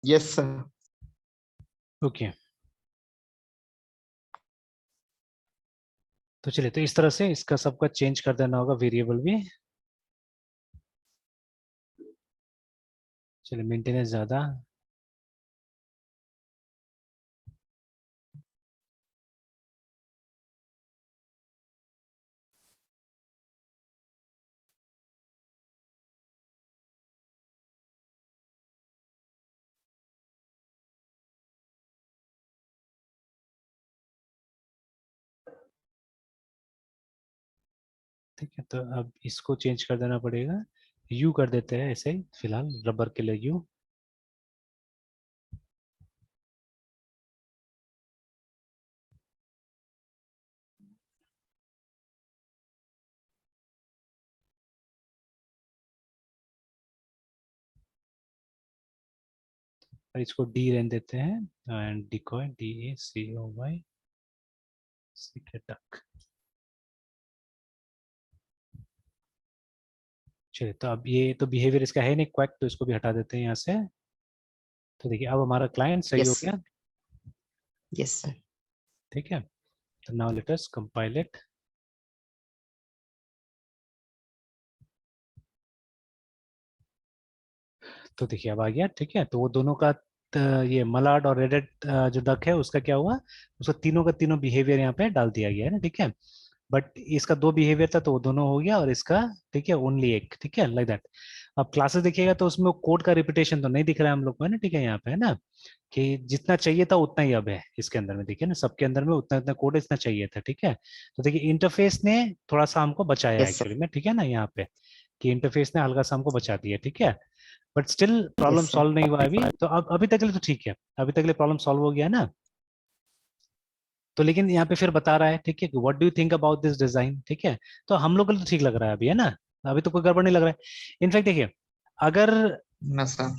Yes sir. Okay तो चलिए, तो इस तरह से इसका सबका चेंज कर देना होगा, वेरिएबल भी। चलिए, मेंटेनेंस ज्यादा। ठीक है, तो अब इसको चेंज कर देना पड़ेगा, यू कर देते हैं ऐसे ही फिलहाल, रबर के लिए यू। और इसको डी रहने देते हैं, एंड डिकॉय, DACOY, डक। चलिए, तो अब ये तो बिहेवियर इसका है नहीं क्वैक, तो इसको भी हटा देते हैं यहाँ से। तो देखिए, अब हमारा क्लाइंट सही हो यस गया। Yes sir. ठीक है, तो now let us compile it. तो देखिए, अब आ गया। ठीक है, तो वो दोनों का ये मलाड और रेडेड जो डक है उसका क्या हुआ, उसका तीनों का तीनों बिहेवियर यहाँ पे डाल दिया गया है ना। ठीक है, बट इसका दो बिहेवियर था तो वो दोनों हो गया, और इसका ठीक है ओनली एक। ठीक है, लाइक दैट। अब क्लासेस देखिएगा तो उसमें कोड का रिपीटेशन तो नहीं दिख रहा है हम लोग को, है ना। ठीक है, यहाँ पे है ना कि जितना चाहिए था उतना ही अब है इसके अंदर में। देखिए ना, सबके अंदर में उतना उतना कोड इतना चाहिए था। ठीक है, तो देखिए इंटरफेस ने थोड़ा सा हमको बचाया यस सर। एक्चुअली में। ठीक है ना, यहाँ पे कि इंटरफेस ने हल्का सा हमको बचा दिया। ठीक है, but still problem yes sir. Solve नहीं हुआ अभी। तो अब अभी तक के लिए तो ठीक है, अभी तक के लिए प्रॉब्लम सॉल्व हो गया ना। तो लेकिन यहाँ पे फिर बता रहा है, ठीक है, what do you think about this design. ठीक है, तो हम लोग को तो ठीक लग रहा है अभी, है ना। अभी तो कोई गड़बड़ नहीं लग रहा है। इनफैक्ट देखिए, अगर ना सर।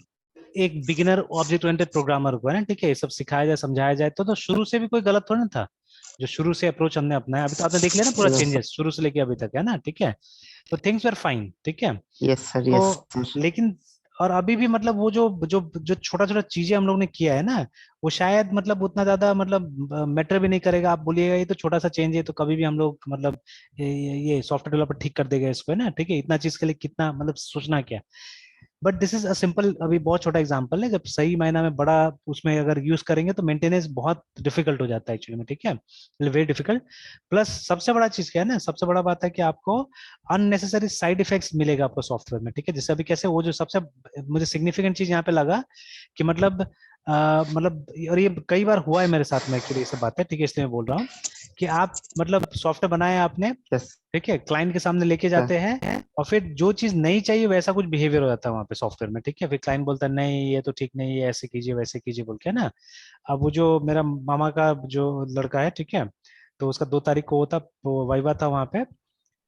एक बिगिनर ऑब्जेक्ट ओरिएंटेड प्रोग्रामर को, है ना, ठीक है, ये सब सिखाया जाए समझाया जाए तो शुरू से भी कोई गलत थोड़ा ना था। जो शुरू से अप्रोच हमने अपनाया, अभी तो आपने देख लिया ना पूरा यस चेंजेस शुरू से लेके अभी तक, है ना। ठीक है, तो थिंग्स वर फाइन। ठीक है, यस सर। तो यस सर। लेकिन और अभी भी मतलब वो जो जो जो छोटा छोटा चीजें हम लोग ने किया है ना, वो शायद मतलब उतना ज्यादा मतलब मैटर भी नहीं करेगा। आप बोलिएगा ये तो छोटा सा चेंज है, तो कभी भी हम लोग मतलब ये सॉफ्टवेयर डेवलपर ठीक कर देगा इसको, है ना। ठीक है, इतना चीज के लिए कितना मतलब सोचना क्या। But this is a simple, अभी बहुत छोटा एग्जांपल है। जब सही मायना में बड़ा उसमें अगर यूज करेंगे तो मेंटेनेंस बहुत डिफिकल्ट हो जाता है एक्चुअली में। ठीक है, वेरी डिफिकल्ट। प्लस सबसे बड़ा चीज क्या है ना, सबसे बड़ा बात है कि आपको अननेसेसरी साइड इफेक्ट्स मिलेगा आपको सॉफ्टवेयर में। ठीक है, जैसे अभी कैसे वो जो सबसे मुझे सिग्निफिकेंट चीज यहाँ पे लगा कि मतलब मतलब, और ये कई बार हुआ है मेरे साथ में एक्चुअली, ये सब बात है। ठीक है, इसलिए मैं बोल रहा हूँ कि आप मतलब सॉफ्टवेयर बनाया आपने, यस ठीक है, क्लाइंट के सामने लेके सर। जाते हैं, और फिर जो चीज नहीं चाहिए वैसा कुछ बिहेवियर हो जाता है वहां पे सॉफ्टवेयर में। ठीक है, फिर क्लाइंट बोलता है नहीं ये तो ठीक नहीं है, ऐसे कीजिए वैसे कीजिए बोल के ना। अब वो जो मेरा मामा का जो लड़का है, ठीक है, तो उसका 2 तारीख को होता वाइवा था वहां पे।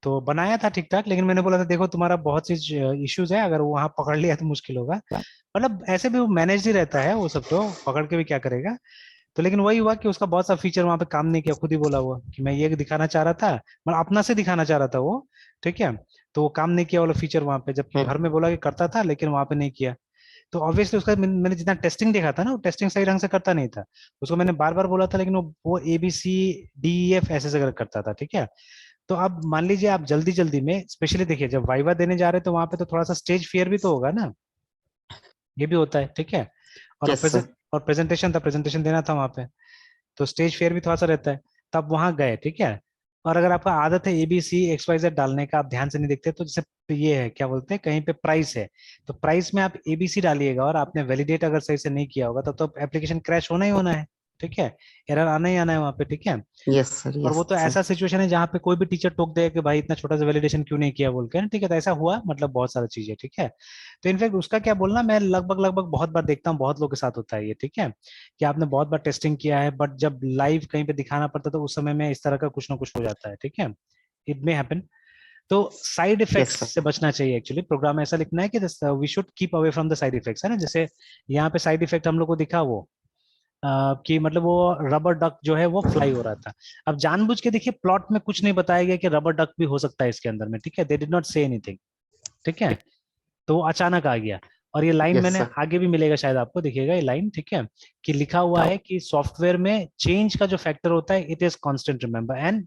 तो बनाया था ठीक ठाक, लेकिन मैंने बोला था देखो तुम्हारा बहुत सी इश्यूज है, अगर वो वहां पकड़ लिया तो मुश्किल होगा। मतलब ऐसे भी वो मैनेज ही रहता है वो सब, तो पकड़ के भी क्या करेगा। तो लेकिन वही हुआ कि उसका बहुत सा फीचर वहां पे काम नहीं किया, खुद ही बोला हुआ कि मैं ये दिखाना चाह रहा था, मतलब अपना से दिखाना चाह रहा था वो। ठीक है, तो वो काम नहीं किया वाला फीचर वहां पे, जबकि घर में बोला कि करता था लेकिन वहां पे नहीं किया। तो ऑब्वियसली उसका मैंने जितना टेस्टिंग देखा था ना, वो टेस्टिंग सही ढंग से करता नहीं था। उसको मैंने बार बार बोला था, लेकिन वो ABCDEF ऐसे से करता था। ठीक है, तो अब मान लीजिए आप जल्दी जल्दी में, स्पेशली देखिए जब वाइवा देने जा रहे हैं तो वहां पे तो थोड़ा सा स्टेज फियर भी तो होगा ना, ये भी होता है। ठीक है, और यस सर। प्रेजेंटेशन था, प्रेजेंटेशन देना था वहां पे, तो स्टेज फेयर भी थोड़ा सा रहता है। तब वहां गए, ठीक है। और अगर आपका आदत है ABCXYZ डालने का, आप ध्यान से नहीं देखते, तो जैसे ये है क्या बोलते हैं, कहीं पे प्राइस है तो प्राइस में आप ABC डालिएगा, और आपने वैलिडेट अगर सही से नहीं किया होगा तब तो एप्लीकेशन क्रैश होना ही होना है। ठीक है, एरर आना ही आना है वहां पे। ठीक है, यस सर। और यस वो तो सर। ऐसा सिचुएशन है जहाँ पे कोई भी टीचर टोक देगा कि भाई इतना छोटा सा वैलिडेशन क्यों नहीं किया बोल के ना। ठीक है, तो ऐसा हुआ मतलब बहुत सारी चीजें। ठीक है, तो इनफैक्ट उसका क्या बोलना, मैं लगभग लगभग बहुत बार देखता हूँ, बहुत लोगों के साथ होता है ये। ठीक है, कि आपने बहुत बार टेस्टिंग किया है, बट जब लाइव कहीं पे दिखाना पड़ता है तो उस समय में इस तरह का कुछ ना कुछ हो जाता है। ठीक है, इट मे हैपन। तो साइड यस इफेक्ट्स सर। से बचना चाहिए एक्चुअली, प्रोग्राम में ऐसा लिखना है कि we should keep away from the side effects, है ना। जैसे यहाँ पे साइड इफेक्ट हम लोग को दिखा वो कि मतलब वो रबर डक जो है वो फ्लाई हो रहा था। अब जानबूझ के देखिए प्लॉट में कुछ नहीं बताया गया कि रबर डक भी हो सकता है इसके अंदर में। ठीक है, they did not say anything. ठीक है, तो वो अचानक आ गया। और ये लाइन Yes, मैंने sir. आगे भी मिलेगा शायद आपको, देखिएगा ये लाइन, ठीक है, कि लिखा हुआ है कि सॉफ्टवेयर में चेंज का जो फैक्टर होता है it is constant, remember, and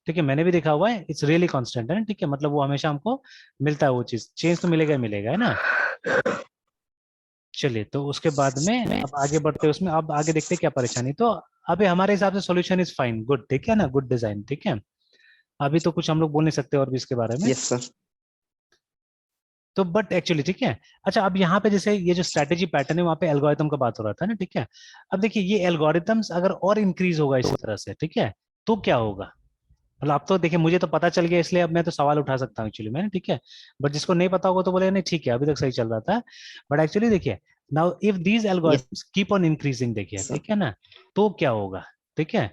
ठीक है मैंने भी देखा हुआ है इट्स रियली कांस्टेंट है ना, ठीक है, मतलब वो हमेशा हमको मिलता है वो चीज, चेंज तो मिलेगा ही मिलेगा, है ना। चलिए, तो उसके बाद में अब आगे बढ़ते हैं उसमें, अब आगे देखते हैं क्या परेशानी। तो अभी हमारे हिसाब से सॉल्यूशन इज फाइन, गुड, ठीक है ना, गुड डिजाइन, ठीक है। अभी तो कुछ हम लोग बोल नहीं सकते और भी इसके बारे में। Yes, sir. तो बट एक्चुअली ठीक है। अच्छा, अब यहाँ पे जैसे ये जो स्ट्रैटेजी पैटर्न है वहाँ पे एल्गोरिथम का बात हो रहा था ना, ठीक है। अब देखिए ये एल्गोरिथम्स अगर और इंक्रीज होगा इसी तरह से, ठीक है, तो क्या होगा। मतलब अब तो देखिए मुझे तो पता चल गया, इसलिए अब मैं तो सवाल उठा सकता हूँ एक्चुअली मैंने, ठीक है। बट जिसको नहीं पता होगा तो बोले नहीं ठीक है अभी तक सही चल रहा था। बट एक्चुअली देखिए, now if these Yes, algorithms keep on increasing, देखिए sir. ठीक है ना, तो क्या होगा, ठीक है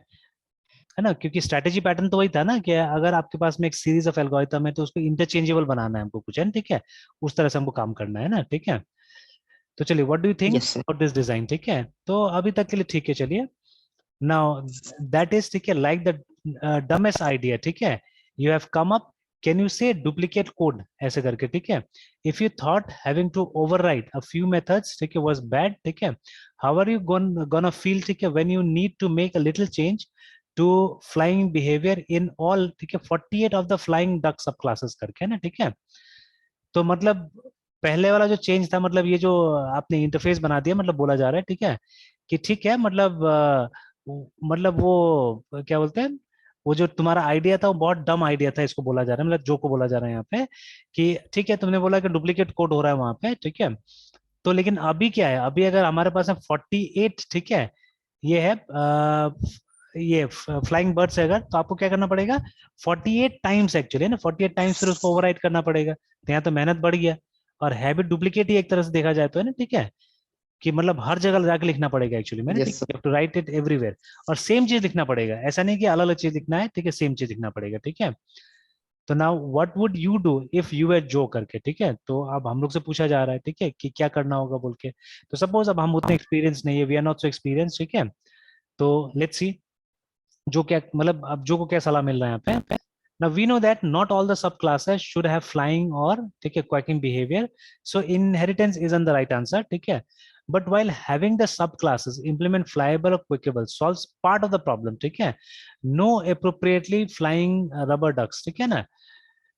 ना, क्योंकि स्ट्रैटेजी पैटर्न तो वही था ना कि अगर आपके पास में एक सीरीज ऑफ एल्गोरिथम है तो उसको इंटरचेंजेबल बनाना है हमको कुछ, है ना, ठीक है, उस तरह से हमको काम करना है ना, ठीक है। तो चलिए, what do you think Yes, sir. About this design, ठीक है, तो अभी तक के लिए ठीक है, चलिए। नाउ दैट इज, ठीक है, लाइक द डमेस्ट आइडिया, ठीक है, you have come up, can you say duplicate code ऐसे करके, ठीक है, if you thought having to override a few methods, ठीक है, वाज बैड, ठीक है, how are you gonna feel, ठीक है, when you need to make a little change to flying behaviour in all, ठीक है, 48 of the flying duck sub classes करके, है ना, ठीक है। तो मतलब पहले वाला जो चेंज था, मतलब ये जो आपने इंटरफेस बना दिया, मतलब बोला जा रहा है, ठीक है, कि ठीक है, मतलब मतलब वो क्या बोलते हैं, वो जो तुम्हारा आइडिया था वो बहुत डम आइडिया था, इसको बोला जा रहा है, मतलब जो को बोला जा रहा है यहाँ पे, कि ठीक है तुमने बोला कि डुप्लीकेट कोड हो रहा है वहां पे, ठीक है, तो लेकिन अभी क्या है, अभी अगर हमारे पास है 48, ठीक है, ये है ये फ्लाइंग बर्ड्स है, अगर तो आपको क्या करना पड़ेगा, 48 टाइम्स एक्चुअली ना, 48 टाइम्स फिर उसको ओवरराइट करना पड़ेगा, तो यहाँ तो मेहनत बढ़ गया। और हैबिट डुप्लीकेट ही एक तरह से देखा जाए तो, है ना, ठीक है, कि मतलब हर जगह जाके लिखना पड़ेगा एक्चुअली मैंने, ठीक Yes, sir. है, टू राइट इट एवरीवेयर, और सेम चीज लिखना पड़ेगा, ऐसा नहीं कि अलग अलग चीज लिखना है, ठीक है, सेम चीज लिखना पड़ेगा, ठीक है। तो now what would you do if you were जो करके, ठीक है, तो अब हम लोग से पूछा जा रहा है, ठीक है, कि क्या करना होगा बोल के। तो सपोज अब हम उतने एक्सपीरियंस नहीं है, we are not so experience, ठीक है, तो लेट्स सी जो क्या, मतलब अब जो को क्या सलाह मिल रहा है यहाँ पे। Now we know that not all the subclasses should have flying or, ठीक है, quacking behavior. So inheritance isn't the right answer, ठीक है. But while having the subclasses implement flyable or quackable solves part of the problem, ठीक है. No appropriately flying rubber ducks, ठीक है ना.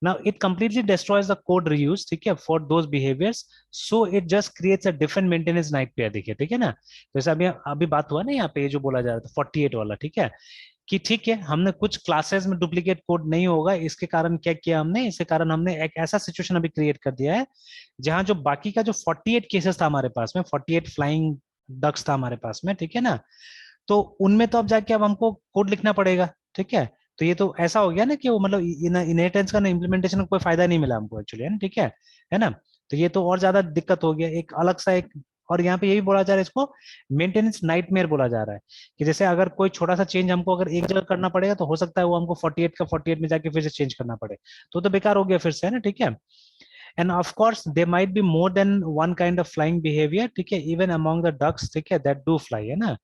Now it completely destroys the code reuse, ठीक है, for those behaviors. So it just creates a different maintenance nightmare, देखिए, ठीक है ना. तो जैसे अभी अभी बात हुआ ना यहाँ पे, ये जो बोला जा रहा था 48 वाला, ठीक है, कि ठीक है हमने कुछ क्लासेस में डुप्लीकेट कोड नहीं होगा, इसके कारण क्या किया हमने, इसके कारण हमने एक ऐसा सिचुएशन अभी क्रिएट कर दिया है जहां जो बाकी का जो 48 केसेस था हमारे पास में, 48 फ्लाइंग डक्स था हमारे पास में, ठीक है ना, तो उनमें तो अब जाके अब हमको कोड लिखना पड़ेगा, ठीक है। तो ये तो ऐसा हो गया ना कि वो मतलब इनहेरिटेंस का ना इम्प्लीमेंटेशन का कोई फायदा नहीं मिला हमको एक्चुअली, है ना, ठीक है ना। तो ये तो और ज्यादा दिक्कत हो गया, एक अलग सा एक, और यहाँ पे यही बोला जा रहा है, इसको मेंटेनेंस नाइटमेयर बोला जा रहा है, कि जैसे अगर कोई छोटा सा चेंज हमको अगर एक जगह करना पड़ेगा तो हो सकता है वो हमको 48 का 48 में जाके फिर से चेंज करना पड़े, तो बेकार हो गया फिर से, है ना, ठीक है। End of course they might be more than one kind of flying behaviour, ठीक है, इवन अमॉन्ग द डक्स, ठीक है, दैट डू फ्लाई, है ना।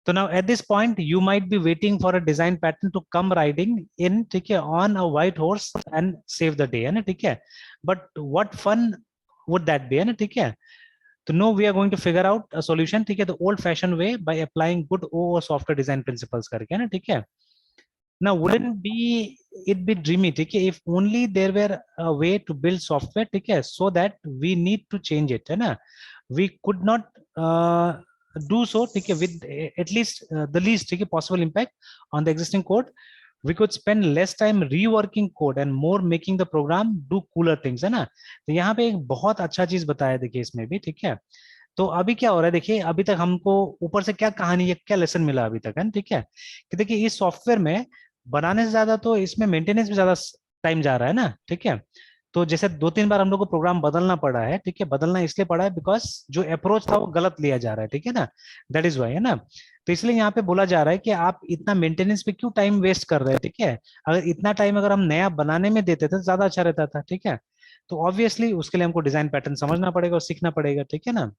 So now at this point, you might be waiting for a design pattern to come riding in, ठीक है, on a white horse and save the day, है ना, ठीक है. But what fun would that be, है ना, ठीक है. तो no, we are going to figure out a solution, ठीक है, the old fashioned way by applying good OO software design principles करके, है ना, ठीक है. Now wouldn't be it be dreamy, ठीक है, if only there were a way to build software, ठीक है, so that we need to change it, है ना. We could not do so, ठीक है, with at least the least, ठीक है, possible impact on the existing code. We could spend less time reworking code and more making the program do cooler things, है ना. तो यहाँ पे एक बहुत अच्छा चीज बताया देखिए इसमें भी, ठीक है. तो अभी क्या हो रहा है देखिए, अभी तक हमको ऊपर से क्या कहानी है, क्या लेसन मिला अभी तक, है ना, ठीक है, कि देखिए इस सॉफ्टवेयर में बनाने से ज्यादा तो इसमें मेंटेनेंस में ज्यादा टाइम जा रहा है ना, ठीक है. तो जैसे 2-3 बार हम लोग को प्रोग्राम बदलना पड़ा है, ठीक है, बदलना इसलिए पड़ा है बिकॉज जो अप्रोच था वो गलत लिया जा रहा है, ठीक है ना, दैट इज वाई, है ना. तो इसलिए यहाँ पे बोला जा रहा है कि आप इतना मेंटेनेंस पे क्यों टाइम वेस्ट कर रहे हैं, ठीक है. अगर इतना टाइम अगर हम नया बनाने में देते थे तो ज्यादा अच्छा रहता था, ठीक है. तो ऑब्वियसली उसके लिए हमको डिजाइन पैटर्न समझना पड़ेगा और सीखना पड़ेगा, ठीक है ना.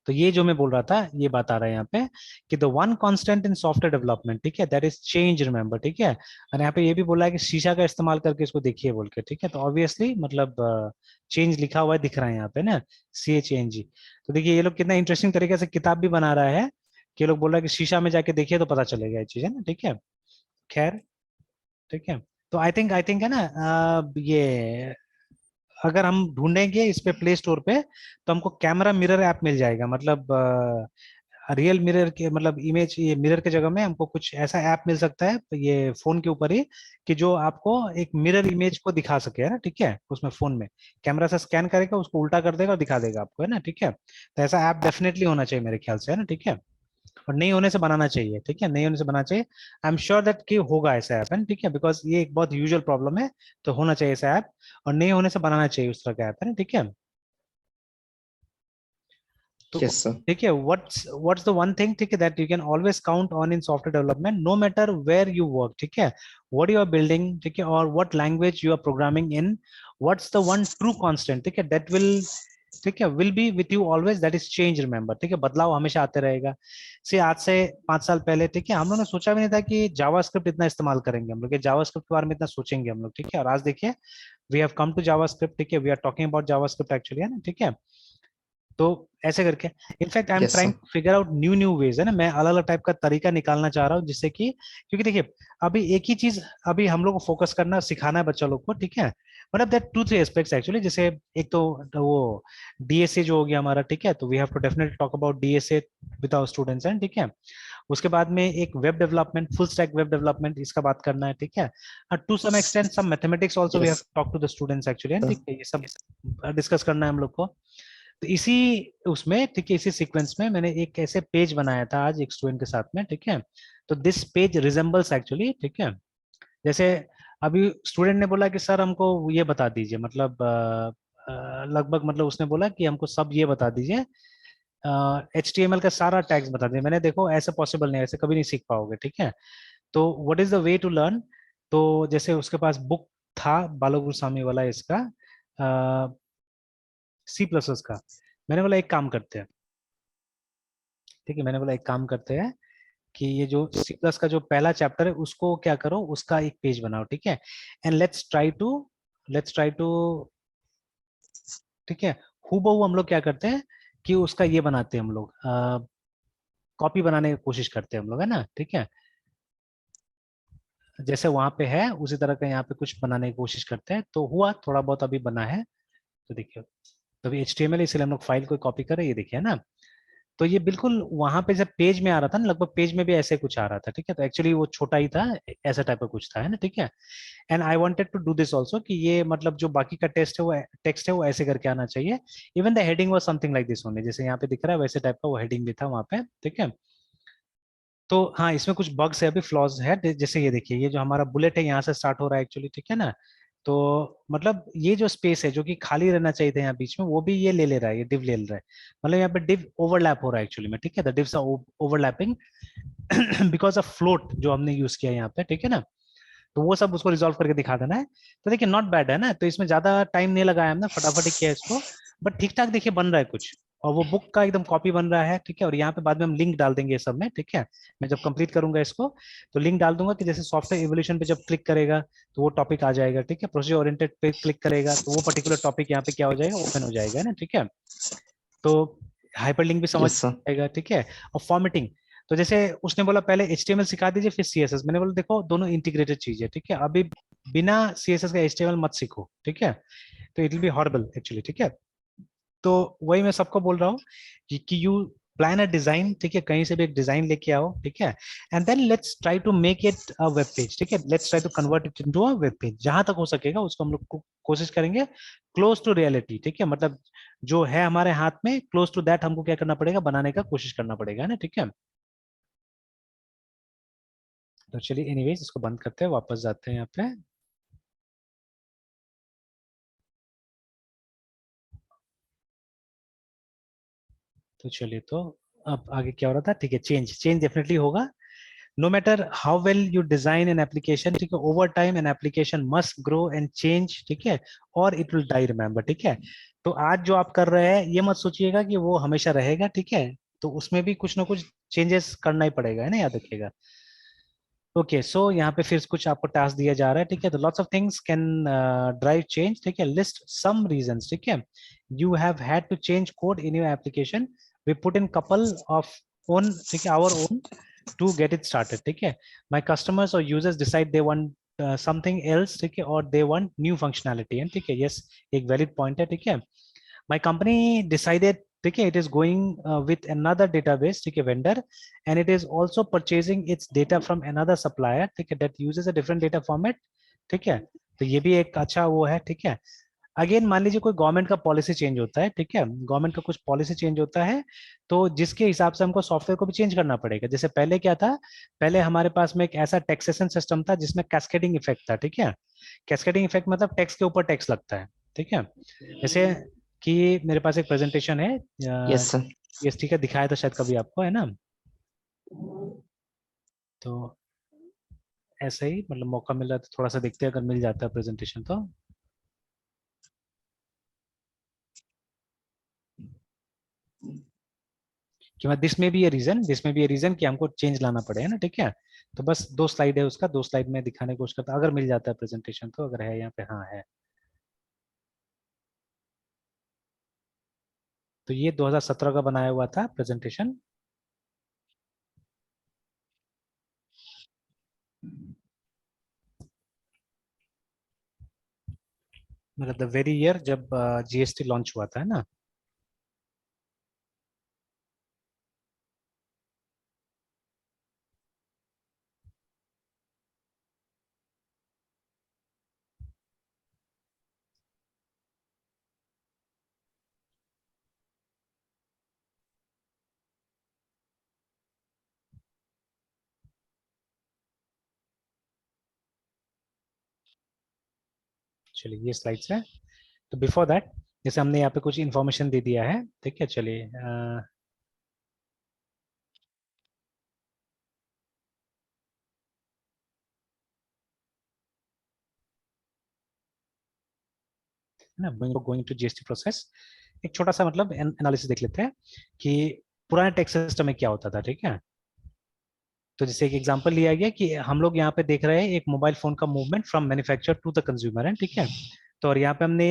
तो ये जो मैं बोल रहा था ये बात आ रहा है यहाँ पे कि the one constant in software development, ठीक है, दैट इज चेंज, रिमेंबर, ठीक है। और यहाँ पे ये भी बोला है कि शीशा का इस्तेमाल करके इसको देखिए बोल के, ठीक है। तो ऑब्वियसली मतलब चेंज लिखा हुआ दिख रहा है यहाँ पे ना, CHANG। तो देखिए ये लोग कितना इंटरेस्टिंग तरीके से किताब भी बना रहा है कि ये लोग बोल रहा है कि शीशा में जाके देखिए तो पता चलेगा ये चीज, है ना, ठीक है। खैर, ठीक है। तो आई थिंक है ना, ये अगर हम ढूंढेंगे इस पे प्ले स्टोर पे तो हमको कैमरा मिरर ऐप मिल जाएगा, मतलब रियल मिरर के मतलब इमेज, ये मिरर के जगह में हमको कुछ ऐसा ऐप मिल सकता है ये फोन के ऊपर ही, कि जो आपको एक मिरर इमेज को दिखा सके, है ना, ठीक है। उसमें फोन में कैमरा से स्कैन करेगा, उसको उल्टा कर देगा और दिखा देगा आपको, है ना, ठीक है। तो ऐसा ऐप डेफिनेटली होना चाहिए मेरे ख्याल से, है ना, ठीक है। और नहीं होने से बनाना चाहिए, ठीक है, नहीं होने से बनाना चाहिए। आई एम श्योर दैट कि होगा ऐसा ऐप, है ना, ठीक है, बिकॉज ये एक बहुत यूजुअल प्रॉब्लम है। तो होना चाहिए ऐसा ऐप, और नहीं होने से बनाना चाहिए उस तरह का ऐप, है ना, ठीक है। तो Yes, sir. ठीक है, व्हाट्स द वन थिंग, ठीक है, that you can always count on in software development, no matter where you work, ठीक है, व्हाट यू आर बिल्डिंग, ठीक है, और what language you are programming in, what's the one true constant, ठीक है, that will, ठीक है, will be with you always, that is change, remember, ठीक है। बदलाव हमेशा आते रहेगा। से आज से 5 साल पहले, ठीक है, हम लोगों ने सोचा भी नहीं था कि जावास्क्रिप्ट इतना इस्तेमाल करेंगे हम लोग, ये जावास्क्रिप्ट के बारे में इतना सोचेंगे हम लोग, ठीक है। और आज देखिए, we have come to JavaScript, ठीक है, we are talking about JavaScript actually, है ना, ठीक है। तो ऐसे करके in fact I am Yes, trying sir. To figure out new new ways, है ना, मैं अलग अलग टाइप का तरीका निकालना चाह रहा हूँ जिससे कि, क्योंकि देखिए अभी एक ही चीज अभी हम लोग को फोकस करना सिखाना है बच्चा लोग को, ठीक है। मतलब दैट 2-3 एस्पेक्ट्स एक्चुअली, जैसे एक तो वो DSA जो हो गया हमारा, ठीक है, तो we have to definitely talk about DSA with our students, and ठीक है। उसके बाद में एक web development, full stack web development, इसका बात करना है, ठीक है। To some extent some mathematics also we have Yes, talk to the students actually, sir. ठीक है, ये सब डिस्कस करना है हम लोग को। तो इसी उसमें, ठीक है, इसी सीक्वेंस में मैंने एक ऐसे पेज बनाया था आज एक स्टूडेंट के साथ में, ठीक है। तो दिस पेज रिजेंबल्स एक्चुअली, ठीक है, जैसे अभी स्टूडेंट ने बोला कि सर हमको ये बता दीजिए, मतलब लगभग मतलब उसने बोला कि हमको सब ये बता दीजिए, HTML का सारा टैग्स बता दीजिए। मैंने देखो ऐसे पॉसिबल नहीं है, ऐसे कभी नहीं सीख पाओगे, ठीक है। तो what is the way to learn, तो जैसे उसके पास बुक था बालो गुरसामी वाला इसका, C++ का। मैंने बोला एक काम करते हैं, ठीक है, मैंने बोला एक काम करते हैं कि ये जो C+ का जो पहला चैप्टर है उसको क्या करो, उसका एक पेज बनाओ, ठीक है। एंड लेट्स ट्राई टू ठीक है, हूबहू हम लोग क्या करते हैं कि उसका ये बनाते हैं हम लोग, कॉपी बनाने की कोशिश करते हैं हम लोग, है ना, ठीक है। जैसे वहां पे है उसी तरह का यहाँ पे कुछ बनाने की कोशिश करते हैं, तो हुआ थोड़ा बहुत अभी बना है। तो देखिए, तो अभी HTML इसलिए हम लोग फाइल को कॉपी कर रहे हैं, ये देखिए, है ना। तो ये बिल्कुल वहां पे जब पेज में आ रहा था ना, लगभग पेज में भी ऐसे कुछ आ रहा था, ठीक है। तो एक्चुअली वो छोटा ही था, ऐसा टाइप का कुछ था, है ना, ठीक है। And I wanted to do this also, कि ये मतलब जो बाकी का टेक्स्ट है वो ऐसे करके आना चाहिए। Even the heading was something like this only, जैसे यहाँ पे दिख रहा है वैसे टाइप का वो हेडिंग भी था वहाँ पे, ठीक है। तो हाँ, इसमें कुछ बग्स है, अभी फ्लॉज है, जैसे ये देखिए, ये जो हमारा बुलेट है यहाँ से स्टार्ट हो रहा है एक्चुअली, ठीक है ना। तो मतलब ये जो स्पेस है जो कि खाली रहना चाहिए था यहाँ बीच में, वो भी ये ले ले रहा है, ये डिव ले ले रहा है। मतलब यहाँ पे डिव ओवरलैप हो रहा है एक्चुअली में, ठीक है, the divs are overlapping because of float जो हमने यूज किया यहाँ पे, ठीक है ना। तो वो सब उसको रिजॉल्व करके दिखा देना है। तो देखिए नॉट बैड है ना, तो इसमें ज्यादा टाइम नहीं लगाया हमने, फटाफट ही किया इसको। बट ठीक ठाक देखिए बन रहा है कुछ, और वो बुक का एकदम कॉपी बन रहा है, ठीक है। और यहाँ पे बाद में हम लिंक डाल देंगे ये सब में, ठीक है। मैं जब कंप्लीट करूंगा इसको तो लिंक डाल दूंगा कि जैसे सॉफ्टवेयर एवोल्यूशन पे जब क्लिक करेगा तो वो टॉपिक आ जाएगा, ठीक है। प्रोसीजर ओरिएंटेड पे क्लिक करेगा तो वो पर्टिकुलर टॉपिक यहाँ पे क्या हो जाएगा, ओपन हो जाएगा, है ना, ठीक है। तो हाइपरलिंक भी समझ Yes, sir. आएगा, ठीक है। और फॉर्मेटिंग, तो जैसे उसने बोला पहले HTML सिखा दीजिए फिर CSS, मैंने बोला देखो दोनों इंटीग्रेटेड चीज है, ठीक है। अभी बिना CSS का HTML मत सीखो, ठीक है, तो it will be horrible actually, ठीक है। तो वही मैं सबको बोल रहा हूँ कि यू प्लान अ डिजाइन, ठीक है, कहीं से भी एक डिजाइन लेके आओ, ठीक है। And then let's try to make it a web page, ठीक है, let's try to convert it into a web page, जहां तक हो सकेगा उसको हम लोग कोशिश करेंगे क्लोज टू रियलिटी, ठीक है। मतलब जो है हमारे हाथ में क्लोज टू दैट हमको क्या करना पड़ेगा, बनाने का कोशिश करना पड़ेगा, है ना, ठीक है। तो चलिए एनीवेज इसको बंद करते हैं, वापस जाते हैं यहाँ पे। तो चलिए, तो अब आगे क्या हो रहा था, ठीक है, चेंज चेंज डेफिनेटली होगा। no matter how well you design an application, ठीक है, over time an application must grow and change, ठीक है, or it will die, remember, ठीक है। तो आज जो आप कर रहे हैं ये मत सोचिएगा कि वो हमेशा रहेगा, ठीक है, तो उसमें भी कुछ ना कुछ चेंजेस करना ही पड़ेगा, है ना, याद रखिएगा। ओके, सो यहाँ पे फिर कुछ आपको टास्क दिया जा रहा है, ठीक है, तो lots of things can drive change, ठीक है, लिस्ट सम रीजंस, ठीक है, you have had to change code in your application, we put in couple of own, ठीक है, our own to get it started, ठीक है, my customers or users decide they want something else, ठीक है, or they want new functionality, and ठीक है, yes, एक valid point है, ठीक है, my company decided, ठीक है, it is going with another database, ठीक है, vendor, and it is also purchasing its data from another supplier, ठीक है, that uses a different data format, ठीक है, तो ये भी एक अच्छा वो है, ठीक है। अगेन मान लीजिए कोई गवर्नमेंट का पॉलिसी चेंज होता है, ठीक है, गवर्नमेंट का कुछ पॉलिसी चेंज होता है, तो जिसके हिसाब से हमको सॉफ्टवेयर को भी चेंज करना पड़ेगा। जैसे पहले क्या था, पहले हमारे पास में एक ऐसा टैक्सेशन सिस्टम था जिसमें कैस्केडिंग इफेक्ट था, ठीक है, कैस्केडिंग इफेक्ट मतलब टैक्स के ऊपर टैक्स लगता है, ठीक है, जैसे कि मेरे पास एक प्रेजेंटेशन है, यस सर। ये ठीक है, दिखाया था शायद कभी आपको, है ना, तो ऐसे ही मतलब मौका मिल रहा है तो थोड़ा सा देखते हैं, अगर मिल जाता है प्रेजेंटेशन तो। कि दिस में भी ये रीजन, दिस में भी ये रीजन कि हमको चेंज लाना पड़ेगा ना, ठीक है, तो बस 2 स्लाइड है उसका, 2 स्लाइड में दिखाने की कोशिश करता, अगर मिल जाता है प्रेजेंटेशन तो, अगर है यहाँ पे, हाँ है। तो ये 2017 का बनाया हुआ था प्रेजेंटेशन, मतलब द वेरी ईयर जब जीएसटी लॉन्च हुआ था, है ना। चलिए ये स्लाइड्स है, तो बिफोर दैट जैसे हमने यहाँ पे कुछ इन्फॉर्मेशन दे दिया है, ठीक है, चलिए ना, गोइंग टू जीएसटी प्रोसेस, एक छोटा सा मतलब एनालिसिस देख लेते हैं कि पुराने टैक्स सिस्टम में क्या होता था, ठीक है। तो जैसे एक एग्जांपल लिया गया कि हम लोग यहाँ पे देख रहे हैं एक मोबाइल फोन का movement from manufacture to the consumer है, ठीक है, तो और यहाँ पे हमने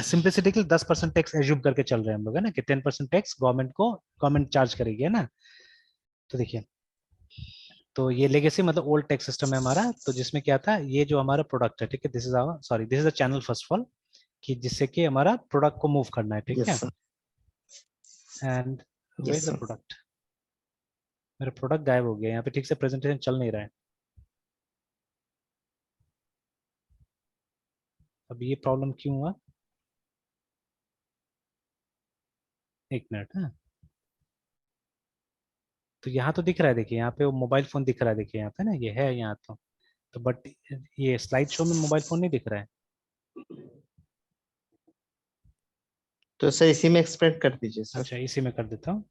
सिंप्लिसिटी के 10% टैक्स एज्यूम करके चल रहे हैं हम लोग, है ना, कि 10% टैक्स गवर्नमेंट चार्ज करेगी, है ना। तो देखिए, तो ये लेगेसी मतलब ओल्ड टैक्स सिस्टम है हमारा, तो जिसमें क्या था, ये जो हमारा प्रोडक्ट है, ठीक है, this is our, sorry, this is the channel first of all, कि जिससे कि हमारा प्रोडक्ट को मूव करना है, ठीक है, yes sir. And where yes is the sir. Product, मेरा प्रोडक्ट गायब हो गया, यहाँ पे ठीक से प्रेजेंटेशन चल नहीं रहा है, अब ये प्रॉब्लम क्यों हुआ, एक मिनट, हाँ, तो यहाँ तो दिख रहा है, देखिए यहाँ पे वो मोबाइल फोन दिख रहा है, देखिए यहाँ पे ना, ये है यहाँ तो बट ये स्लाइड शो में मोबाइल फोन नहीं दिख रहा है। तो सर इसी में एक्सप्लेन कर दीजिए सर। अच्छा, इसी में कर देता हूँ,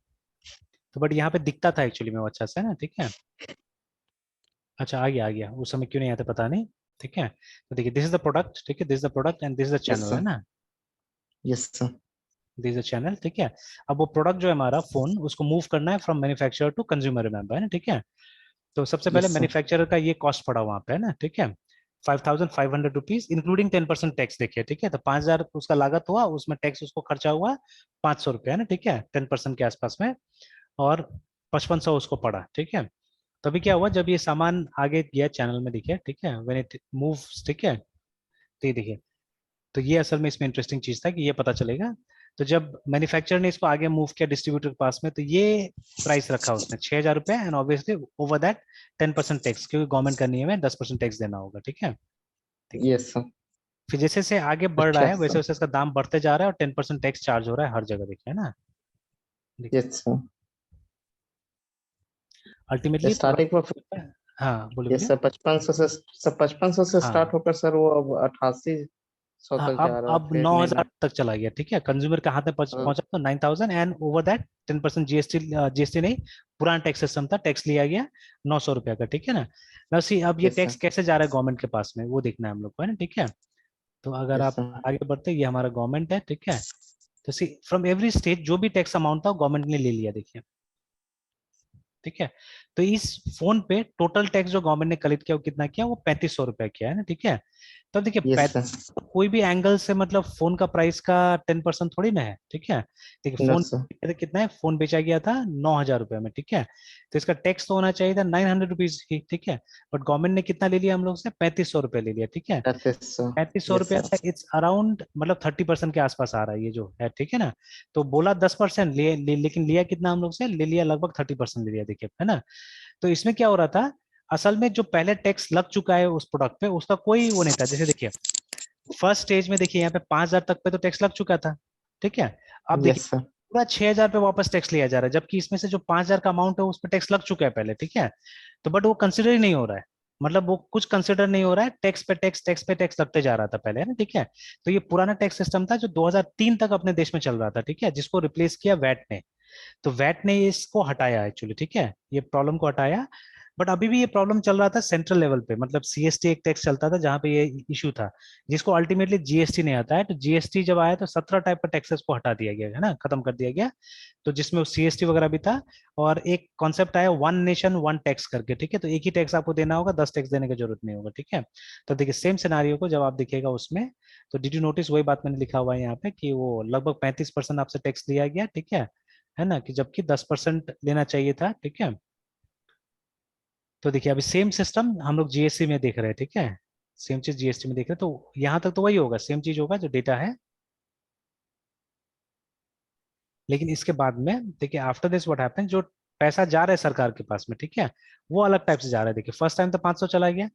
तो बट यहाँ पे दिखता था एक्चुअली में वो अच्छा से, ना, ठीक है, अच्छा आ गया उस समय क्यों नहीं आता पता नहीं, ठीक है, तो देखिए दिस इज द प्रोडक्ट, ठीक है, this is the product and this is the yes channel, है सर। ना, yes sir. This is the channel, ठीक है। अब वो प्रोडक्ट जो है हमारा फोन, उसको मूव करना है from manufacturer to consumer, remember, है ना, ठीक है, तो सबसे पहले यस सर। मैन्युफैक्चरर का ये कॉस्ट पड़ा वहां पे, है ना, ठीक है, 5500 रुपीज इंक्लूडिंग 10% टैक्स, देखिए, ठीक है, तो 5000 उसका लागत हुआ, उसमें टैक्स उसको खर्चा हुआ 500 रुपया, है ना, ठीक है, 10% के आसपास में, और 5500 उसको पड़ा, ठीक है। तभी क्या हुआ, जब ये सामान आगे गया चैनल में, देखिए, ठीक है, व्हेन इट मूव्स, ठीक है, तो ये देखिए, तो ये असल में इसमें इंटरेस्टिंग चीज था कि ये पता चलेगा, तो जब मैन्युफैक्चरर ने इसको आगे मूव किया डिस्ट्रीब्यूटर के पास में, तो ये प्राइस रखा उसने 6000 रुपये, and obviously over that 10% tax, क्योंकि गवर्नमेंट का नियम है 10% टैक्स देना होगा, ठीक है, ठीक है। Yes sir. फिर जैसे जैसे आगे बढ़ रहा अच्छा है वैसे सर। वैसे इसका दाम बढ़ते जा रहा है और 10% टैक्स चार्ज हो रहा है हर जगह, देखिए, है ना, देखिए, यस सर। अल्टीमेटली स्टार्टिंग में, प्रोडक्ट, हाँ बोलिए यस बोलिए, सर, 5500 से, सर 5500 से हाँ स्टार्ट होकर सर वो अब 88 100 हाँ, तक जा रहा अब फिर 9,000 तक चला गया, ठीक है, कंज्यूमर के हाथ में हाँ, पहुंचा तो 9,000 and over that 10% GST, GST नहीं, पुराना टैक्स सिस्टम था, टैक्स लिया गया 900 रुपया का, ठीक है ना। now see, अब ये यस टैक्स सर, कैसे जा रहा है गवर्नमेंट के पास में, वो देखना है हम लोग को, है ना, ठीक है। तो अगर यस आप सर, आगे बढ़ते, ये हमारा गवर्नमेंट है, ठीक है। तो सी फ्रॉम एवरी स्टेट जो भी टैक्स अमाउंट था गवर्नमेंट ने ले लिया, देखिए, ठीक है। तो इस फोन पे टोटल टैक्स जो गवर्नमेंट ने कलेक्ट किया वो कितना किया, वो 3500 रुपया किया है ना, ठीक है। तो अब देखिए यस सर, कोई भी एंगल से मतलब फोन का प्राइस का 10% थोड़ी ना है, ठीक है। देखिए नो फोन सर, कितना है, फोन बेचा गया था 9,000 रुपये में, ठीक है। तो इसका टैक्स तो होना चाहिए था 900 रुपीज ही, ठीक है। बट गवर्नमेंट ने कितना ले लिया हम लोग से, 3500 रुपये ले लिया, ठीक है। 3500, 3500 रुपया यस था, इट्स अराउंड मतलब 30% के आसपास आ रहा है ये जो है, ठीक है ना। तो बोला 10% लेकिन लिया कितना हम लोग से, ले लिया लगभग 30% ले लिया, देखिए, है ना। तो इसमें क्या हो रहा था, असल में जो पहले टैक्स लग चुका है उस प्रोडक्ट पे उसका कोई वो नहीं था। जैसे देखिए फर्स्ट स्टेज में देखिए यहाँ पे 5,000 तक पे तो टैक्स लग चुका था, ठीक है। अब यस देखिए सर, पूरा 6,000 पे वापस टैक्स लिया जा रहा है, जबकि इसमें से जो 5,000 का अमाउंट है उस पर टैक्स लग चुका है पहले, ठीक है। तो बट वो कंसिडर ही नहीं हो रहा है, मतलब वो कुछ कंसिडर नहीं हो रहा है, टैक्स पे टैक्स, टैक्स पे टैक्स लगते जा रहा था पहले, है ना, ठीक है। तो ये पुराना टैक्स सिस्टम था जो 2003 तक अपने देश में चल रहा था, ठीक है, जिसको रिप्लेस किया वैट ने। तो वैट ने इसको हटाया एक्चुअली, ठीक है, ये प्रॉब्लम को हटाया। बट अभी भी ये प्रॉब्लम चल रहा था सेंट्रल लेवल पे, मतलब सीएसटी एक टैक्स चलता था जहां पे ये इशू था, जिसको अल्टीमेटली जीएसटी नहीं आता है। तो जीएसटी जब आया तो 17 टाइप का टैक्सेस को हटा दिया गया, है ना, खत्म कर दिया गया। तो जिसमें सीएसटी वगैरह भी था, और एक कॉन्सेप्ट आया वन नेशन वन टैक्स करके, ठीक है। तो एक ही टैक्स आपको देना होगा, 10 टैक्स देने की जरूरत नहीं होगा, ठीक है। तो देखिए सेम सिनारियो को जब आप देखिएगा उसमें, तो डिड यू नोटिस, वही बात मैंने लिखा हुआ है यहाँ पे कि वो लगभग 35% आपसे टैक्स लिया गया, ठीक है ना, कि जबकि 10% लेना चाहिए था, ठीक है। तो देखिए अभी सेम सिस्टम हम लोग जीएसटी में देख रहे हैं, ठीक है, सेम चीज जीएसटी में देख रहे हैं, तो यहां तक तो वही होगा, सेम चीज होगा जो डेटा है। लेकिन इसके बाद में देखिए आफ्टर दिस व्हाट हैपन, जो पैसा जा रहा है सरकार के पास में, ठीक है, वो अलग टाइप से जा रहा है। देखिए फर्स्ट टाइम तो 500 चला गया,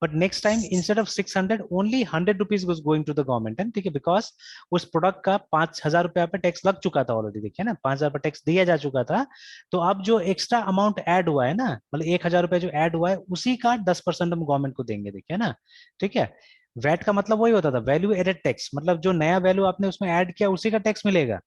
but next time instead of 600 only 100 rupees was going to the government, है ठीक है, बिकॉज उस प्रोडक्ट का 5,000 रुपया पे टैक्स लग चुका था ऑलरेडी, देखिए ना, 5,000 पर टैक्स दिया जा चुका था। तो अब जो एक्स्ट्रा अमाउंट ऐड हुआ है ना, मतलब 1,000 रुपया जो ऐड हुआ है उसी का 10% हम गवर्नमेंट को देंगे, देखिए ना, ठीक है। वैट का मतलब वही होता था, वैल्यू एडेड टैक्स, मतलब जो नया वैल्यू आपने उसमें ऐड किया उसी का टैक्स मिलेगा,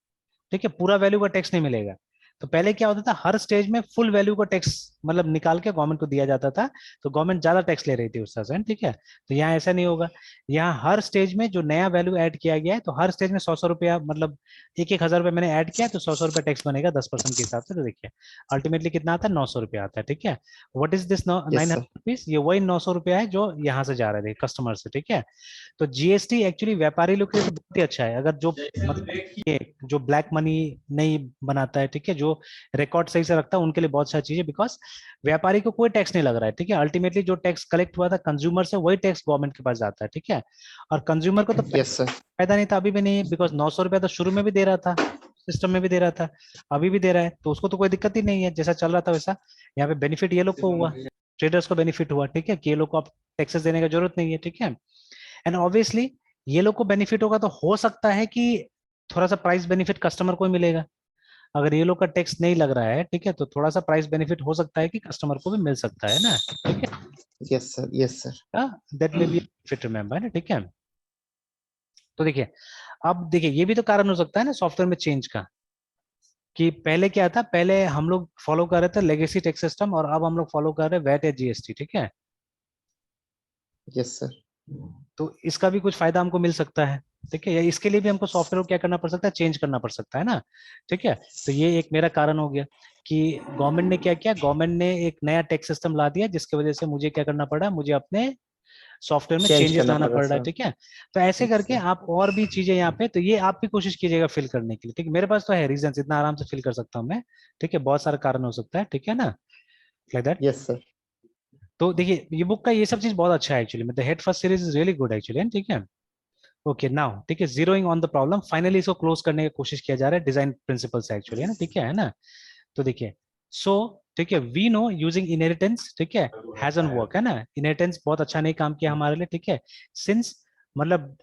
ठीक है, पूरा वैल्यू का टैक्स नहीं मिलेगा। तो पहले क्या होता था, हर स्टेज में फुल वैल्यू का टैक्स मतलब निकाल के गवर्नमेंट को दिया जाता था, तो गवर्नमेंट ज्यादा टैक्स ले रही थी उस तरह से, ठीक है। तो यहाँ ऐसा नहीं होगा, यहाँ हर स्टेज में जो नया वैल्यू ऐड किया गया है, तो हर स्टेज में 100-100 रुपया, मतलब 1,000 रुपया मैंने ऐड किया है, तो 100-100 रुपया टैक्स बनेगा 10% के हिसाब से। तो देखिए अल्टीमेटली कितना आता है, 900 रुपया आता है, ठीक है। What is this yes nine sir, hundred rupees ये वही 900 रुपया है जो यहाँ से जा रहे थे कस्टमर से, ठीक है। तो जीएसटी एक्चुअली व्यापारी लोग के लिए तो बहुत ही अच्छा है, अगर जो मतलब ये जो ब्लैक मनी नहीं बनाता है, ठीक है, जो रिकॉर्ड सही से रखता है, उनके लिए बहुत सारी चीजें, बिकॉज व्यापारी को कोई टैक्स नहीं लग रहा है, ठीक है। अल्टीमेटली जो टैक्स कलेक्ट हुआ था कंज्यूमर से वही टैक्स गवर्नमेंट के पास जाता है, ठीक है। और कंज्यूमर को तो यस सर, फायदा नहीं था, अभी भी नहीं है, बिकॉज 900 रुपया तो शुरू में भी दे रहा था, सिस्टम में भी दे रहा था, अभी भी दे रहा है, तो उसको तो कोई दिक्कत ही नहीं है, जैसा चल रहा था वैसा। यहाँ पे बेनिफिट ये लोग को हुआ, ट्रेडर्स को बेनिफिट हुआ, ठीक है, कि ये लोग को अब टैक्सेस देने की जरूरत नहीं है, ठीक है। एंड ऑब्वियसली ये लोग को बेनिफिट होगा तो हो सकता है कि थोड़ा सा प्राइस बेनिफिट कस्टमर को ही मिलेगा। अगर ये लोग का टैक्स नहीं लग रहा है, ठीक है, तो थोड़ा सा प्राइस बेनिफिट हो सकता है कि कस्टमर को भी मिल सकता है ना, ठीक यस सर, यस सर, है, that may be fit remember, है ना, ठीक है। तो देखिए अब देखिए ये भी तो कारण हो सकता है ना सॉफ्टवेयर में चेंज का, कि पहले क्या था, पहले हम लोग फॉलो कर रहे थे लेगेसी टैक्स सिस्टम, और अब हम लोग फॉलो कर रहे हैं वैट या जीएसटी, ठीक है। यस सर, तो इसका भी कुछ फायदा हमको मिल सकता है, ठीक है, या इसके लिए भी हमको सॉफ्टवेयर को क्या करना पड़ सकता है, चेंज करना पड़ सकता है ना, ठीक है। तो ये एक मेरा कारण हो गया कि गवर्नमेंट ने क्या किया, गवर्नमेंट ने एक नया टैक्स सिस्टम ला दिया, जिसकी वजह से मुझे क्या करना पड़ा, मुझे अपने सॉफ्टवेयर में चेंज चेंजेस करना लाना पड़ रहा पड़ रहा है, सर, ठीक है। तो ऐसे यस करके सर, आप और भी चीजें यहाँ पे, तो ये आप भी कोशिश कीजिएगा फिल करने के लिए, ठीक है, मेरे पास तो है रीजन, इतना आराम से फिल कर सकता हूँ मैं, ठीक है, बहुत सारा कारण हो सकता है, ठीक है ना, लाइक दैट। यस सर, तो देखिए ये बुक का ये सब चीज बहुत अच्छा है एक्चुअली, मतलब head first series is really good actually, ठीक है। ओके नाउ ठीक है, zeroing on the problem, finally इसको क्लोज करने की कोशिश किया जा रहा है डिजाइन प्रिंसिपल से एक्चुअली, है ना, ठीक है ना। तो देखिए सो ठीक है, वी नो यूजिंग इनहेरिटेंस, ठीक है, हैजन वर्क, है ना, इनहेरिटेंस बहुत अच्छा नहीं काम किया हमारे लिए, ठीक है, सिंस मतलब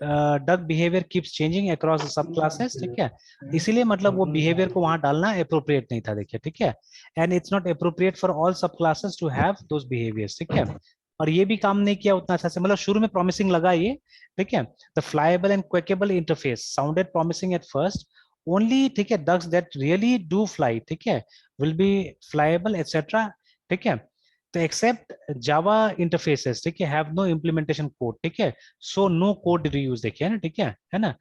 duck behavior keeps changing across the sub classes, ठीक है, इसीलिए मतलब वो बिहेवियर को वहां डालना अप्रोप्रिएट नहीं था, देखिए, ठीक है, and it's not appropriate for all sub classes to have those behaviors, ठीक है। और ये भी काम नहीं किया उतना अच्छा से, मतलब शुरू में प्रॉमिसिंग लगा ये, ठीक है। The flyable and quackable interface sounded promising at first only, ठीक है, ducks that really do fly, ठीक है, विल बी फ्लाइबल एटसेट्रा, ठीक है। तो एक्सेप्ट जावा इंटरफेसेस, ठीक है, हैव नो इम्प्लीमेंटेशन कोड, ठीक है, सो नो कोड रीयूज, देखिए ना, ठीक है ना।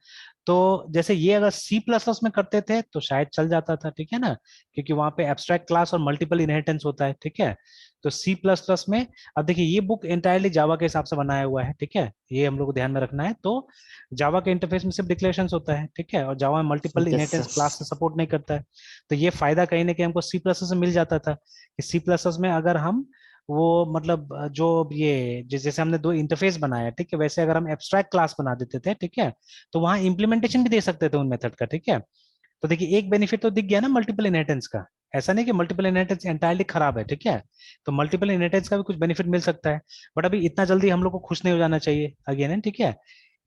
तो जैसे ये अगर सी प्लस प्लस में करते थे तो शायद चल जाता था, ठीक है ना, क्योंकि वहां पे एब्स्ट्रैक्ट क्लास और मल्टीपल इनहेरिटेंस होता है, ठीक है। तो सी प्लस प्लस में, अब देखिए ये बुक एंटायरली जावा के हिसाब से बनाया हुआ है, ठीक है, ये हम लोग को ध्यान में रखना है। तो जावा के इंटरफेस में सिर्फ डिक्लेरेशंस होता है, ठीक है, और जावा में multiple yes inheritance sir. Class से सपोर्ट नहीं करता है। तो ये फायदा कहीं ना कहीं हमको सी प्लस से मिल जाता था कि सी प्लस में अगर हम वो मतलब जो ये जैसे हमने दो इंटरफेस बनाया, ठीक है, वैसे अगर हम एब्स्ट्रैक्ट क्लास बना देते थे, ठीक है, तो वहां इम्प्लीमेंटेशन भी दे सकते थे उन मेथड का, ठीक है। तो देखिए एक बेनिफिट तो दिख गया ना मल्टीपल इनहेरिटेंस का, ऐसा नहीं कि मल्टीपल इनहेरिटेंस एंटायरली खराब है, ठीक है। तो मल्टीपल इनहेरिटेंस का भी कुछ बेनिफिट मिल सकता है, बट अभी इतना जल्दी हम लोग को खुश नहीं हो जाना चाहिए अगेन है, ठीक है,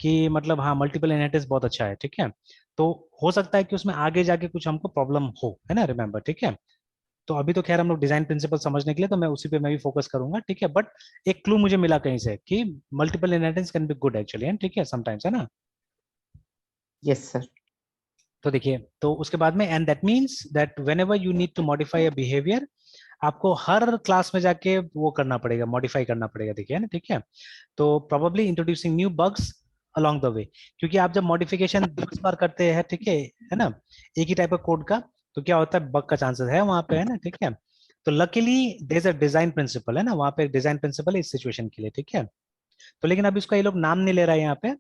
कि मतलब हाँ मल्टीपल इनहेरिटेंस बहुत अच्छा है, ठीक है। तो हो सकता है कि उसमें आगे जाके कुछ हमको प्रॉब्लम हो, है ना, रिमेम्बर, ठीक है। तो अभी तो खैर हम लोग डिजाइन प्रिंसिपल समझने के लिए, तो मैं उसी पे मैं भी फोकस करूंगा, ठीक है। बट एक क्लू मुझे मिला कहीं से कि multiple inheritance can be good actually, ठीक है, समटाइम्स, है ना। Yes sir. तो देखिए, तो उसके बाद में and that means that whenever you need to modify a behaviour, आपको हर क्लास में जाके वो करना पड़ेगा, मॉडिफाई करना पड़ेगा, देखिए ना, ठीक है। तो probably introducing new bugs along the way, क्योंकि आप जब मॉडिफिकेशन 10 बार करते हैं, ठीक है ना, एक ही टाइप का कोड का, तो क्या होता है बग का चांसेस है वहां पे, है ना, ठीक है। तो luckily there is a design principle, है ना, वहां पे एक डिजाइन प्रिंसिपल है इस सिचुएशन के लिए, ठीक है। तो लेकिन अब इसका ये लोग नाम नहीं ले रहा है यहाँ पे,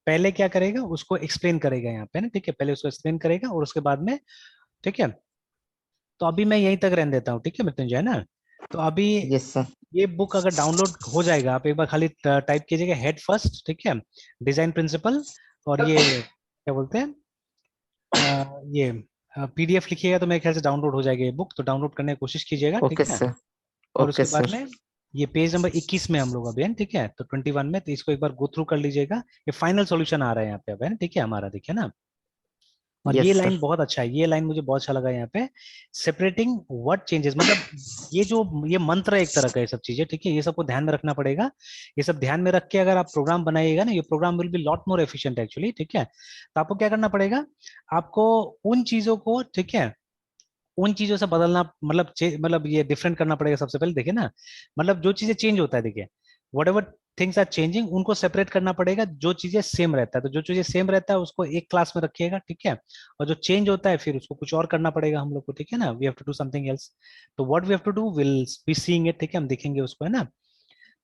पहले क्या करेगा उसको एक्सप्लेन करेगा यहाँ पे ना, ठीक है, पहले उसको एक्सप्लेन करेगा और उसके बाद में, ठीक है। तो अभी मैं यहीं तक रहने देता हूँ, ठीक है मृत्युंजय, ना। तो अभी यस सर। ये बुक अगर डाउनलोड हो जाएगा, आप एक बार खाली टाइप कीजिएगा हेड फर्स्ट, ठीक है, डिजाइन प्रिंसिपल, और ये क्या बोलते हैं, ये पीडीएफ लिखिएगा तो मेरे ख्याल से डाउनलोड हो जाएगा ये बुक, तो डाउनलोड करने की कोशिश कीजिएगा, ठीक ओके है। सर। और ओके उसके बाद सर। में ये पेज नंबर 21 में हम लोग अभी हैं, ठीक है, तो 21 में, तो इसको एक बार गो थ्रू कर लीजिएगा। ये फाइनल सॉल्यूशन आ रहा है यहाँ पे अब, है ना, ठीक है, हमारा, देखिए ना। और ये यस लाइन सर। बहुत अच्छा है, ये लाइन मुझे बहुत अच्छा लगा यहाँ पे, सेपरेटिंग व्हाट चेंजेस, मतलब ये जो ये मंत्र है एक तरह का, ये सब चीजें, ठीक है, ये सबको ध्यान में रखना पड़ेगा। ये सब ध्यान में रख के अगर आप प्रोग्राम बनाइएगा ना, ये program will be lot more efficient actually, ठीक है। तो आपको क्या करना पड़ेगा, आपको उन चीजों को, ठीक है, उन चीजों से बदलना, मतलब मतलब ये डिफरेंट करना पड़ेगा सबसे पहले, देखिए ना, मतलब जो चीजें चेंज होता है, देखिए whatever things are changing, उनको सेपरेट करना पड़ेगा, जो चीजें सेम रहता है, तो जो चीजें सेम रहता है उसको एक क्लास में रखिएगा, ठीक है। और जो चेंज होता है फिर उसको कुछ और करना पड़ेगा हम लोग को, ठीक है ना, we have to do something else. तो what we have to do will be seeing it, ठीक है, हम देखेंगे उसको, है ना।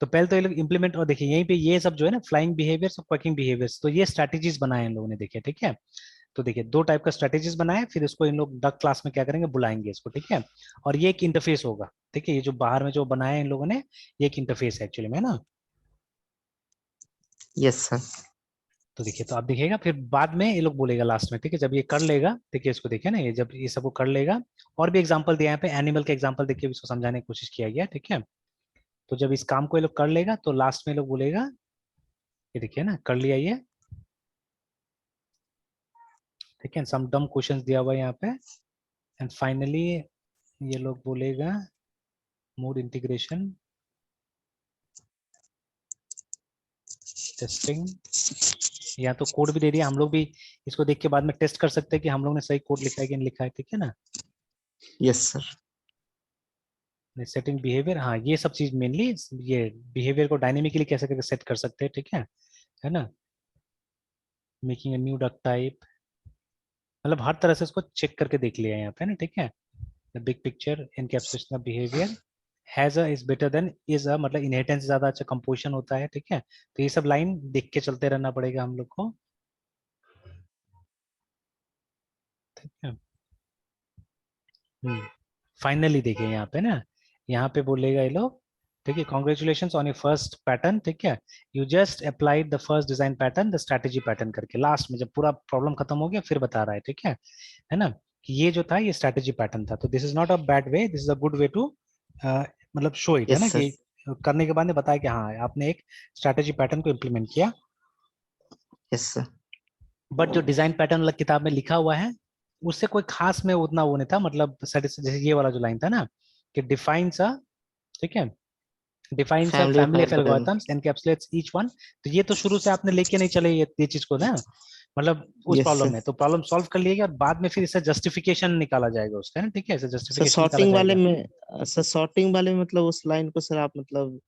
तो पहले तो ये लोग इम्प्लीमेंट, और देखिए यहीं पे ये सब जो है ना, फ्लाइंग बिहेवियर्स और क्वैकिंग बिहेवियर्स, तो ये स्ट्रैटेजीज बनाए इन लोगों ने, देखिए, ठीक है। तो देखिए दो टाइप का स्ट्रेटेजीज बनाए, फिर इसको इन लोग डक क्लास में क्या करेंगे, बुलाएंगे इसको, ठीक है। और ये एक इंटरफेस होगा, ठीक है, ये जो बाहर में जो बनाया है इन लोगों ने, ये एक इंटरफेस है एक्चुअली में ना। Yes sir. तो देखिए, तो आप देखिएगा फिर बाद में ये लोग बोलेगा लास्ट में, ठीक है, जब ये कर लेगा, देखिए इसको देखिए ना, ये जब ये सबको कर लेगा, और भी एग्जांपल दिया है यहाँ पे, एनिमल के एग्जांपल देखिए इसको समझाने की कोशिश किया गया, ठीक है। तो जब इस काम को ये लोग कर लेगा तो लास्ट में ये लोग बोलेगा, ये देखिए ना, कर लिया ये, ठीक है, सम डम क्वेश्चंस दिया हुआ है यहाँ पे, एंड फाइनली ये लोग बोलेगा मोड इंटीग्रेशन टेस्टिंग, या तो कोड भी दे दिया, हम लोग भी इसको देख के बाद में टेस्ट कर सकते हैं कि हम लोग ने सही कोड लिखा है कि नहीं लिखा है, ठीक है ना। Yes sir. सेटिंग बिहेवियर, हाँ ये सब चीज मेनली, ये बिहेवियर को डायनेमिकली कैसे करके सेट कर सकते हैं, ठीक है ना। Making a new duck type, मतलब हर तरह से इसको चेक करके देख लिया है यहाँ पे ना, ठीक है। The big picture encapsulation of behaviour has a is better than is a, मतलब इनहेरिटेंस ज्यादा अच्छा कंपोजिशन होता है, ठीक है। तो ये सब लाइन देख के चलते रहना पड़ेगा हम लोग को, ठीक है। फाइनली देखिए यहाँ पे ना, यहाँ पे बोलेगा ये लोग, ठीक है, congratulation on your first pattern, ठीक है, you just applied the first design pattern the strategy pattern करके, लास्ट में जब पूरा प्रॉब्लम खत्म हो गया फिर बता रहा है, ठीक है ना, कि ये जो था ये स्ट्रैटेजी पैटर्न था, तो this is not a bad way, this is a good way to मतलब शो इट, है यस ना, सर। कि करने के बाद ने बताया कि हाँ आपने एक स्ट्रैटेजी पैटर्न को इम्प्लीमेंट किया। Yes sir. बट जो डिजाइन पैटर्न वाला किताब में लिखा हुआ है उससे कोई खास में उतना वो नहीं था, मतलब जैसे ये वाला जो लाइन था ना, कि डिफाइंस अ, ठीक है, defines family family of paradigm. Algorithms encapsulates each one. तो ये तो शुरू से आपने लेके नहीं चले ये चीज को ना, मतलब उस यस प्रॉब्लम सर। में तो प्रॉब्लम सॉल्व कर लिएगा और बाद में फिर इससे जस्टिफिकेशन निकाला जाएगा उसका, है ना, ठीक है, इससे सर जस्टिफिकेशन निकाला सॉर्टिंग वाले जाएगा। में, सर सॉर्टिंग वाले में मतलब उस लाइन को सर आप मतलब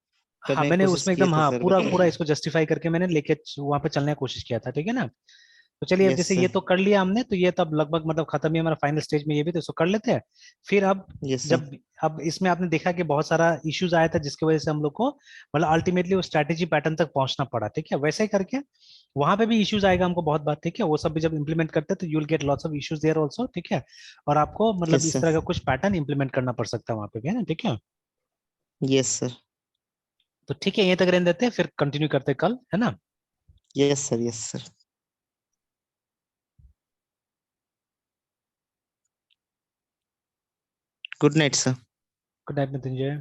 हाँ करने की मैंने कोशिश उसमें किए एकदम, थे हाँ सर पूरा बट। पूरा इसको जस्टिफाई करके मैंने लेके वहां पे चलने की कोशिश किया था, ठीक है ना। तो चलिए अब यस जैसे ये सर। तो कर लिया हमने, तो ये तब लगभग मतलब खत्म ही है हमारा फाइनल स्टेज में, ये भी तो इसको कर लेते हैं। फिर अब यस सर। जब, अब इसमें आपने देखा कि बहुत सारा इश्यूज आया था जिसकी वजह से हम लोग को मतलब अल्टीमेटली वो स्ट्रैटेजी पैटर्न तक पहुंचना पड़ा, ठीक है, वैसे ही करके वहां पे भी इश्यूज आएगा हमको बहुत बात, ठीक है, वो सब भी जब इंप्लीमेंट करते हैं तो you will get lots of issues there also, ठीक है। और आपको मतलब यस इस सर। तरह का कुछ पैटर्न इंप्लीमेंट करना पड़ सकता है वहां पे भी, है ना, ठीक है। Yes sir. तो ठीक है, ये तक रहने देते हैं, फिर कंटिन्यू करते हैं कल, है ना। Yes sir. Yes sir. Good night sir. Good night Mrityunjay.